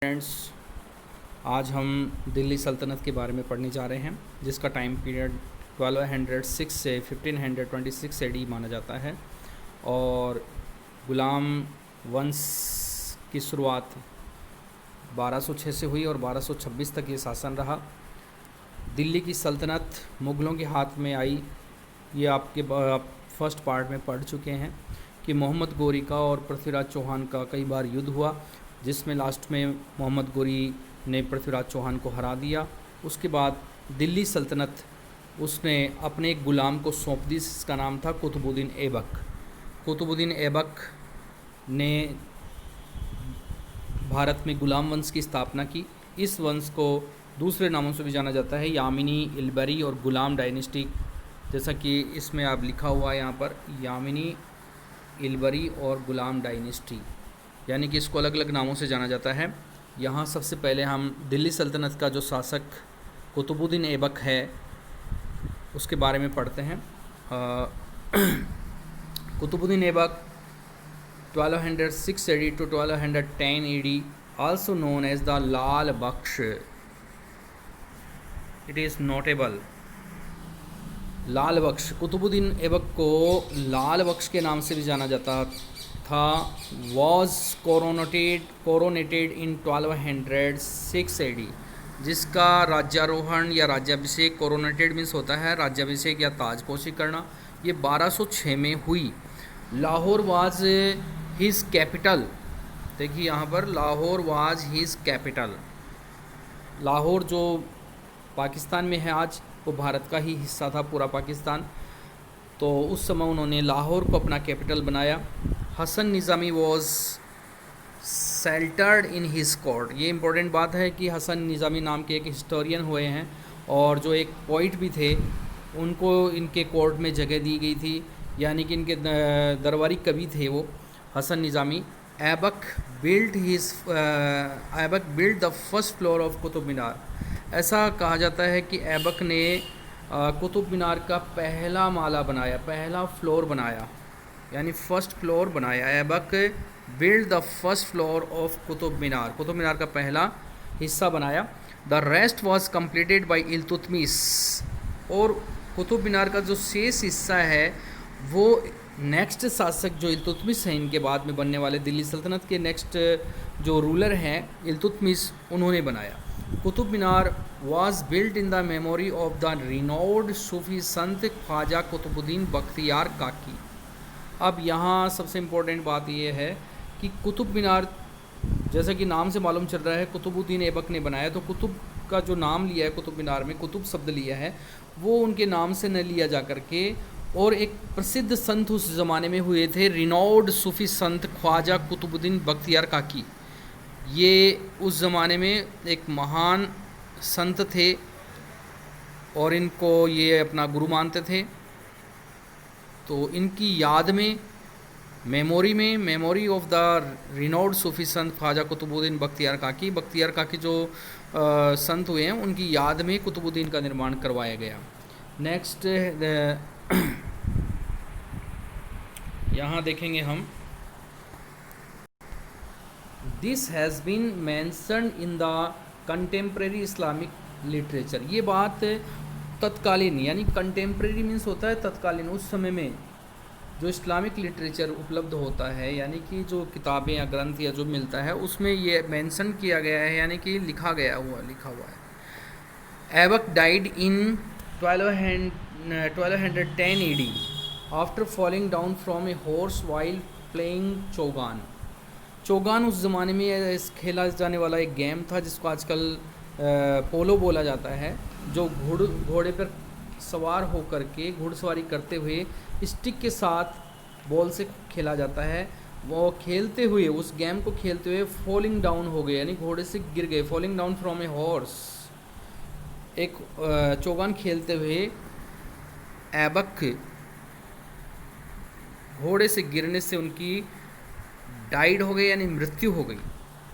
Friends, आज हम दिल्ली सल्तनत के बारे में पढ़ने जा रहे हैं, जिसका टाइम पीरियड 1206 से 1526 एडी माना जाता है। और गुलाम वंश की शुरुआत 1206 से हुई और 1226 तक ये शासन रहा। दिल्ली की सल्तनत मुग़लों के हाथ में आई। ये आपके फर्स्ट पार्ट में पढ़ चुके हैं कि मोहम्मद गोरी का और पृथ्वीराज चौहान का कई बार युद्ध हुआ, जिसमें लास्ट में मोहम्मद गोरी ने पृथ्वीराज चौहान को हरा दिया। उसके बाद दिल्ली सल्तनत उसने अपने एक गुलाम को सौंप दी, जिसका नाम था कुतुबुद्दीन ऐबक। कुतुबुद्दीन ऐबक ने भारत में गुलाम वंश की स्थापना की। इस वंश को दूसरे नामों से भी जाना जाता है, यामिनी, इलबरी और गुलाम डायनेस्टी, जैसा कि इसमें आप लिखा हुआ है यहाँ पर, यामिनी, इलबरी और गुलाम डायनेस्टी, यानी कि इसको अलग अलग नामों से जाना जाता है। यहाँ सबसे पहले हम दिल्ली सल्तनत का जो शासक कुतुबुद्दीन ऐबक है उसके बारे में पढ़ते हैं। Qutubuddin Aibak 1206 AD to 1210 AD, also known as the Lal Baksh. It is notable. लाल बख्श, कुतुबुद्दीन ऐबक को लाल बख्श के नाम से भी जाना जाता था। वॉज कोरोनेटेड इन 1206 AD, जिसका राज्यारोहण या राज्याभिषेक, कोरोनेटेड मीन्स होता है राज्याभिषेक या ताजपोशी करना, ये 1206 में हुई। Lahore was his capital. देखिए यहाँ पर, Lahore was his capital. Lahore जो पाकिस्तान में है आज, वो भारत का ही हिस्सा था, पूरा पाकिस्तान। तो उस समय उन्होंने लाहौर को अपना कैपिटल बनाया। हसन निज़ामी वॉज सेल्टर्ड इन हिज कोर्ट। ये इंपॉर्टेंट बात है कि हसन निज़ामी नाम के एक हिस्टोरियन हुए हैं और जो एक पोइट भी थे, उनको इनके कोर्ट में जगह दी गई थी, यानी कि इनके दरबारी कवि थे वो, Hasan Nizami. Aibak build the first floor of Qutub Minar. ऐसा कहा जाता है कि ऐबक ने कुतुब मीनार का पहला माला बनाया, पहला फ्लोर बनाया, यानी फर्स्ट फ्लोर बनाया। Aibak build the first floor of Qutub Minar का पहला हिस्सा बनाया। The rest was completed by Iltutmish. और कुतुब मीनार का जो शेष हिस्सा है वो नेक्स्ट शासक जो इल्तुतमिश हैं, इनके बाद में बनने वाले दिल्ली सल्तनत के नेक्स्ट जो रूलर हैं इल्तुतमिश, उन्होंने बनाया। Qutub Minar was built in the memory of the renowned सूफी संत ख्वाजा कुतुबुद्दीन बख्तियार काकी। अब यहाँ सबसे इम्पोर्टेंट बात ये है कि कुतुब मीनार, जैसा कि नाम से मालूम चल रहा है, कुतुबुद्दीन ऐबक ने बनाया, तो कुतुब का जो नाम लिया है कुतुब मीनार में, कुतुब शब्द लिया है, वो उनके नाम से न लिया जा करके, और एक प्रसिद्ध संत उस ज़माने में हुए थे, रिनाउड सूफी संत ख्वाजा कुतुबुद्दीन बख्तियार काकी। ये उस ज़माने में एक महान संत थे और इनको ये अपना गुरु मानते थे। तो इनकी याद में, मेमोरी ऑफ द रिनाउड सूफी संत ख्वाजा कुतुबुद्दीन बख्तियार काकी जो संत हुए हैं, उनकी याद में कुतुबुद्दीन का निर्माण करवाया गया। नेक्स्ट यहाँ देखेंगे हम, this has been mentioned in the contemporary Islamic literature. ये बात तत्कालीन, यानी कंटेम्प्रेरी मीन्स होता है तत्कालीन, उस समय में जो इस्लामिक लिटरेचर उपलब्ध होता है, यानी कि जो किताबें या ग्रंथ या जो मिलता है, उसमें ये मेंशन किया गया है, यानी कि लिखा हुआ है। Aibak died in 1210 AD after falling down from a horse while playing Chaugan. Chaugan उस ज़माने में खेला जाने वाला एक गेम था, जिसको आजकल पोलो बोला जाता है, जो घोड़े पर सवार होकर के घुड़सवारी करते हुए स्टिक के साथ बॉल से खेला जाता है। वो खेलते हुए, उस गेम को खेलते हुए फॉलिंग डाउन हो गए, यानी घोड़े से गिर गए। Falling down from a horse, एक चौगान खेलते हुए ऐबक घोड़े से गिरने से उनकी डाइड हो गई, यानी मृत्यु हो गई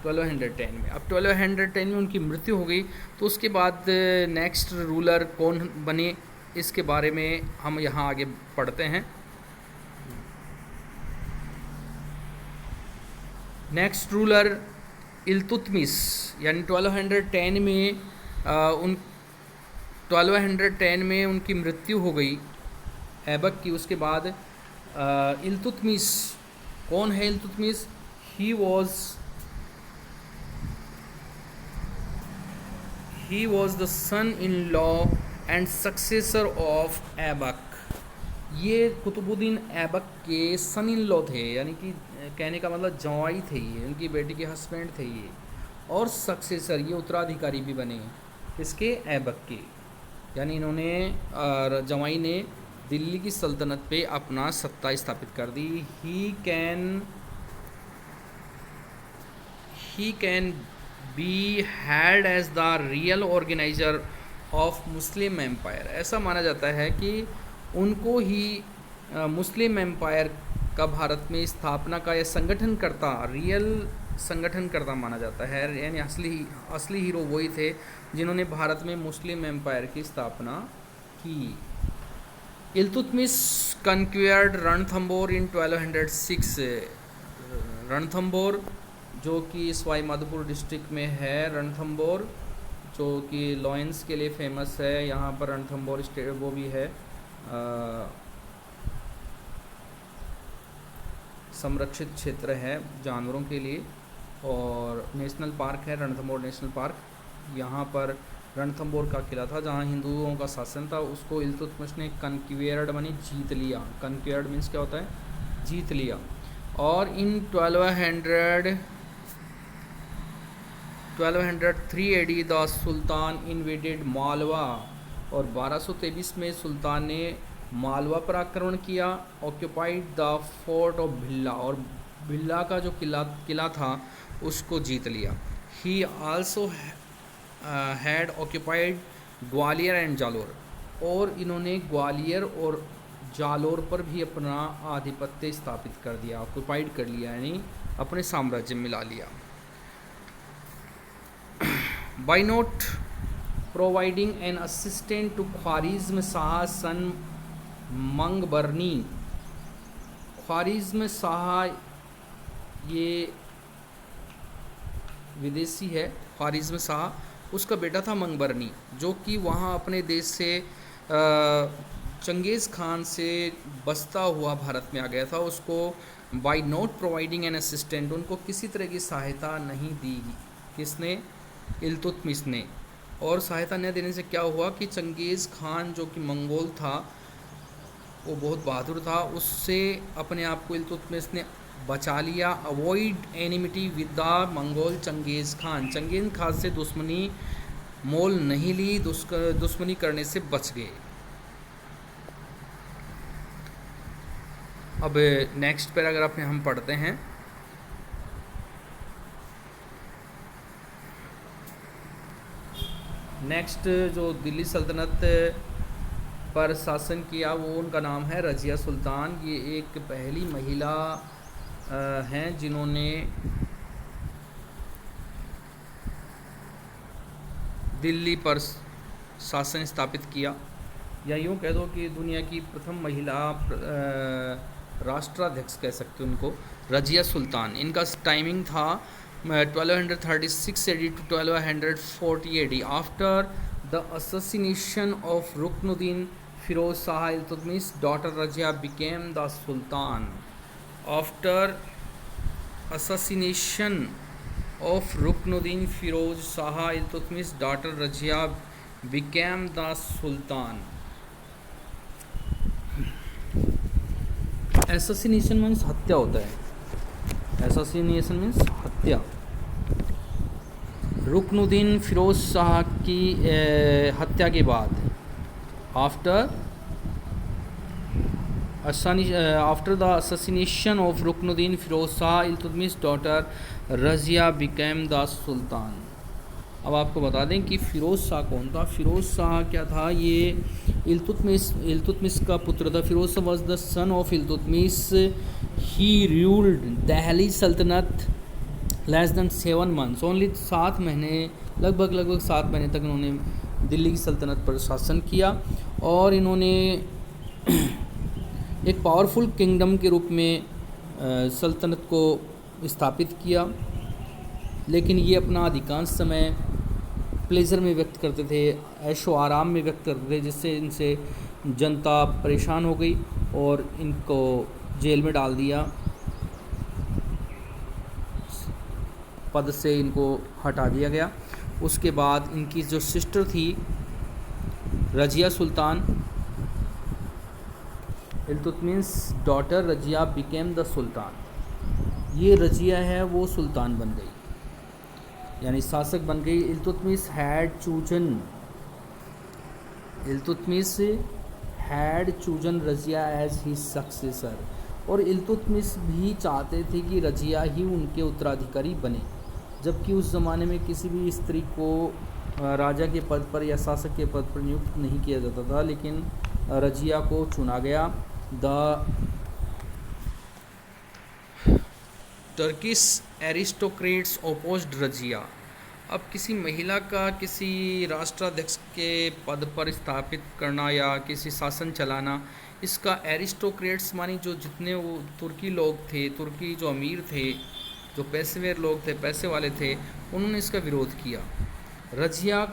1210 में। अब 1210 में उनकी मृत्यु हो गई, तो उसके बाद नेक्स्ट रूलर कौन बने, इसके बारे में हम यहाँ आगे पढ़ते हैं। नेक्स्ट रूलर इल्तुतमिश यानी 1210 में उन 1210 में उनकी मृत्यु हो गई ऐबक की। उसके बाद इल्तुतमिश, कौन है Iltutmish? He was the son in law and successor of Aibak. ये कुतुबुद्दीन ऐबक के सन इन लॉ थे, यानी कि कहने का मतलब जवाई थे ये, उनकी बेटी के हस्बैंड थे ये, और सक्सेसर ये उत्तराधिकारी भी बने इसके ऐबक के। यानी इन्होंने जवाई ने दिल्ली की सल्तनत पे अपना सत्ता स्थापित कर दी। He can be had as the real organiser of Muslim empire. ऐसा माना जाता है कि उनको ही मुस्लिम एम्पायर का भारत में स्थापना का या संगठन करता, रियल संगठन करता माना जाता है। यानी असली हीरो वही थे जिन्होंने भारत में मुस्लिम एम्पायर की स्थापना की। इल्तुतमिश कन्क्वेयर्ड रणथंबोर इन 1206। रणथंबोर जो कि सवाई माधोपुर डिस्ट्रिक्ट में है, रणथंबोर जो कि लॉयंस के लिए फेमस है। यहाँ पर रणथंबोर स्टेट वो भी है, संरक्षित क्षेत्र है जानवरों के लिए, और नेशनल पार्क है रणथंबोर नेशनल पार्क। यहाँ पर रणथंबोर का किला था जहाँ हिंदुओं का शासन था, उसको इल्तुतमिश ने कन्क्वेयर्ड मानी जीत लिया। कन्क्वेयर्ड मीन्स क्या होता है? जीत लिया। और इन 1203 AD the sultan invaded Malwa, और 1223 में सुल्तान ने मालवा पर आक्रमण किया। Occupied the fort of villa, और भिल्ला का जो किला था उसको जीत लिया। ही also had occupied Gwalior and Jalore, और इन्होंने ग्वालियर और जालोर पर भी अपना आधिपत्य स्थापित कर दिया, ऑक्यूपाइड कर लिया, यानी अपने साम्राज्य में ला लिया। By not providing an assistant to Khwarazm Shah son Mangbarni. Khwarazm Shah ये विदेशी है, ख्वारिज़्म शाह उसका बेटा था मंगबरनी, जो कि वहाँ अपने देश से चंगेज़ खान से बसता हुआ भारत में आ गया था। उसको by not providing an assistant, उनको किसी तरह की सहायता नहीं दी। किसने? इल्तुतमिश ने। और सहायता न देने से क्या हुआ कि चंगेज़ खान जो कि मंगोल था, वो बहुत बहादुर था, उससे अपने आप को इल्तुतमिश ने बचा लिया। Avoid enmity with the Mongol Genghis Khan, Genghis Khan से दुश्मनी मोल नहीं ली, दुश्मनी करने से बच गए। अब नेक्स्ट पैराग्राफ में हम पढ़ते हैं। नेक्स्ट जो दिल्ली सल्तनत पर शासन किया वो उनका नाम है रज़िया सुल्तान। ये एक पहली महिला हैं जिन्होंने दिल्ली पर शासन स्थापित किया, या यूँ कह दो कि दुनिया की प्रथम महिला राष्ट्राध्यक्ष कह सकते हैं उनको, रज़िया सुल्तान। इनका टाइमिंग था 1236 AD to 1240 AD। After the assassination of Ruknuddin Firoz Shah Iltutmish, daughter Razia became the sultan. After assassination of Ruknuddin Firoz Shah Iltutmish, daughter Razia became the Sultan. Assassination means हत्या होता है, assassination means हत्या। रुकनुद्दीन फिरोज शाह की हत्या के बाद, after the assassination of Ruknuddin Firoz Shah Iltutmish, daughter Razia became the Sultan। अब आपको बता दें कि फ़िरोज़ शाह कौन था। फ़िरोज़ शाह क्या था? ये इल्तुतमिश का पुत्र था। Firoz Shah was the son of Iltutmish. He ruled Delhi sultanate less then 7 months, only 7 महीने, लगभग 7 महीने तक इन्होंने दिल्ली की सल्तनत पर शासन किया, और इन्होंने एक पावरफुल किंगडम के रूप में सल्तनत को स्थापित किया। लेकिन ये अपना अधिकांश समय प्लेजर में व्यक्त करते थे, ऐशो आराम में व्यक्त करते थे, जिससे इनसे जनता परेशान हो गई और इनको जेल में डाल दिया, पद से इनको हटा दिया गया। उसके बाद इनकी जो सिस्टर थी Razia Sultan, Iltutmish daughter Razia became the sultan. ये रजिया है वो सुल्तान बन गई, यानी शासक बन गई। Iltutmish had chosen Razia as he successor. और इल्तुतमिश भी चाहते थे कि रजिया ही उनके उत्तराधिकारी बने, जबकि उस ज़माने में किसी भी स्त्री को राजा के पद पर या शासक के पद पर नियुक्त नहीं किया जाता था, लेकिन रजिया को चुना गया। The Turkish aristocrats opposed Razia. अब किसी महिला का किसी राष्ट्राध्यक्ष के पद पर स्थापित करना या किसी शासन चलाना, इसका एरिस्टोक्रेट्स मानी जो जितने वो तुर्की लोग थे, तुर्की जो अमीर थे, जो पैसेवर लोग थे, पैसे वाले थे, उन्होंने इसका विरोध किया। Razia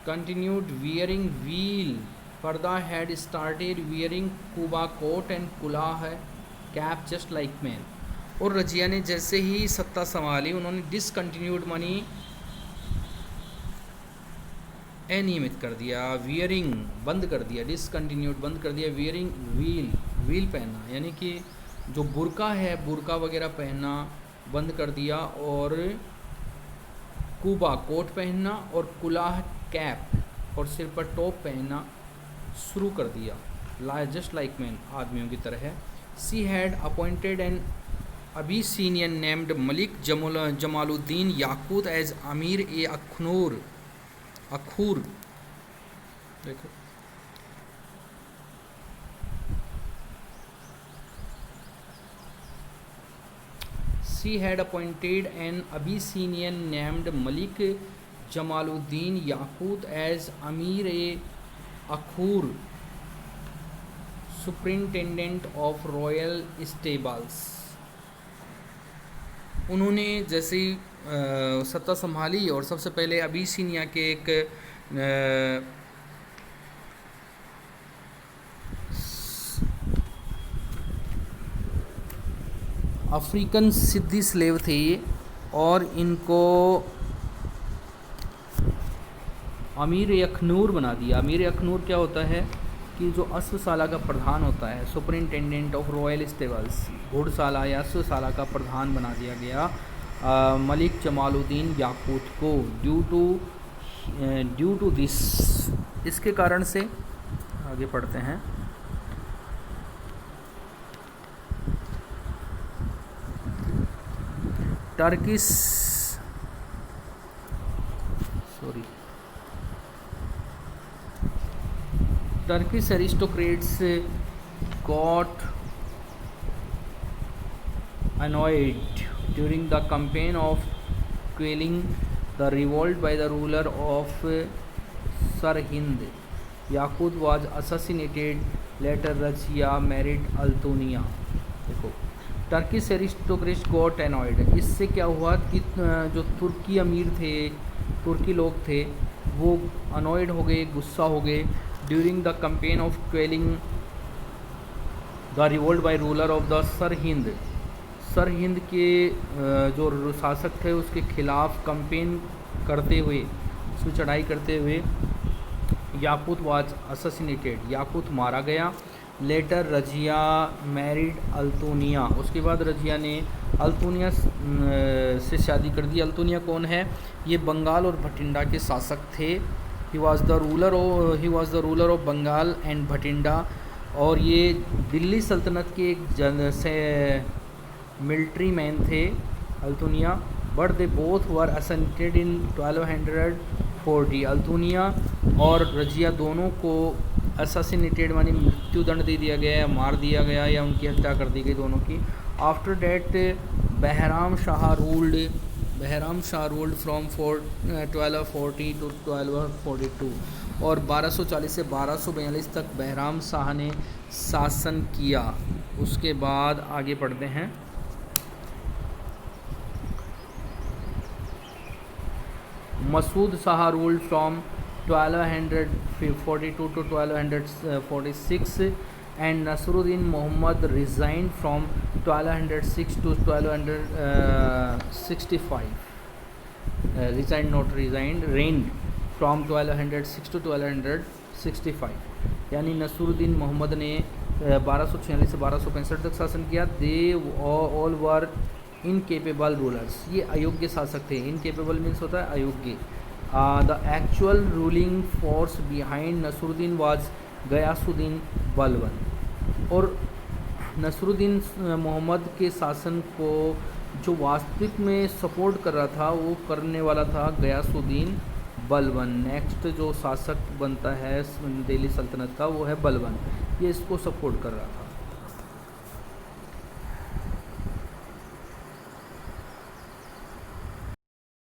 discontinued wearing veil. Farda had started wearing kuba coat and kulah cap just like men. और रजिया ने जैसे ही सत्ता संभाली, उन्होंने डिसकंटिन्यूड मानी अनियमित कर दिया, वियरिंग बंद कर दिया, डिसकंटिन्यूड बंद कर दिया, वियरिंग व्हील पहनना, यानी कि जो बुर्का है, बुर्का वगैरह पहनना बंद कर दिया, और कुबा कोट पहनना और कुलाह कैप और सिर पर टोप पहनना शुरू कर दिया, जस्ट लाइक मैन, आदमियों की तरह है। She had appointed an Abyssinian named Malik Jamaluddin Yakut as Amir e अखूर। देखो She had appointed an Abyssinian named Malik Jamaluddin Yaqut as Amir-e-Akhur, superintendent of royal stables. उन्होंने जैसे ही सत्ता संभाली और सबसे पहले अबीसिनिया के एक अफ्रीकन सिद्धी स्लेव थे ये, और इनको अमीर अखनूर बना दिया। अमीर अखनूर क्या होता है कि जो अश्वशाला का प्रधान होता है, सुपरिंटेंडेंट ऑफ रॉयल स्टेबल्स, घुड़शाला या अश्वशाला का प्रधान बना दिया गया मलिक जमालुद्दीन याकूत को, ड्यू टू दिस, इसके कारण से। आगे पढ़ते हैं। Turkish aristocrats got annoyed during the campaign of quelling the revolt by the ruler of Sarhind. Yaqut was assassinated. Later Razia married Altonia. देखो, टर्किश एरिस्टोक्रेट्स गॉट एनॉयड, इससे क्या हुआ कि जो तुर्की अमीर थे, तुर्की लोग थे, वो अनॉयड हो गए, गुस्सा हो गए। During the campaign of quelling the revolt by ruler of the Sirhind, Sirhind के जो शासक थे उसके खिलाफ कैंपेन करते हुए, उसमें चढ़ाई करते हुए याकूत वाज असैसिनेटेड, याकूत मारा गया। लेटर रजिया मैरिड अल्तोनिया, उसके बाद रजिया ने अल्तोनिया से शादी कर दी। अल्तोनिया कौन है? ये बंगाल और भटिंडा के शासक थे। He was the ruler of Bengal and Bhatinda, और ये दिल्ली सल्तनत के एक मिलिट्री मैन थे Altunia. But they both were assassinated in 1240। Altunia और रजिया दोनों को असैसिनेटेड मानी मृत्युदंड दे दिया गया, मार दिया गया या उनकी हत्या कर दी गई दोनों की। After that Bahram Shah ruled from 1240 to 1242, और 1240 से 1242 तक बहराम शाह ने शासन किया। उसके बाद आगे पढ़ते हैं। Masud Shah rule from 1242 to 1246 and Nasruddin Muhammad resigned from 1206 to 1265. Reigned from 1206 to 1265, यानी नसरुद्दीन मोहम्मद ने 1246 से 1265 तक शासन किया। They all were incapable rulers, ये अयोग्य शासक थे। इनकेपेबल मीन्स होता है अयोग्य। The actual ruling force behind Nasiruddin was Ghiyasuddin Balban, और नसरुद्दीन मोहम्मद के शासन को जो वास्तविक में सपोर्ट कर रहा था, वो करने वाला था गयासुद्दीन बलबन। नेक्स्ट जो शासक बनता है दिल्ली सल्तनत का वो है बलबन, ये इसको सपोर्ट कर रहा था।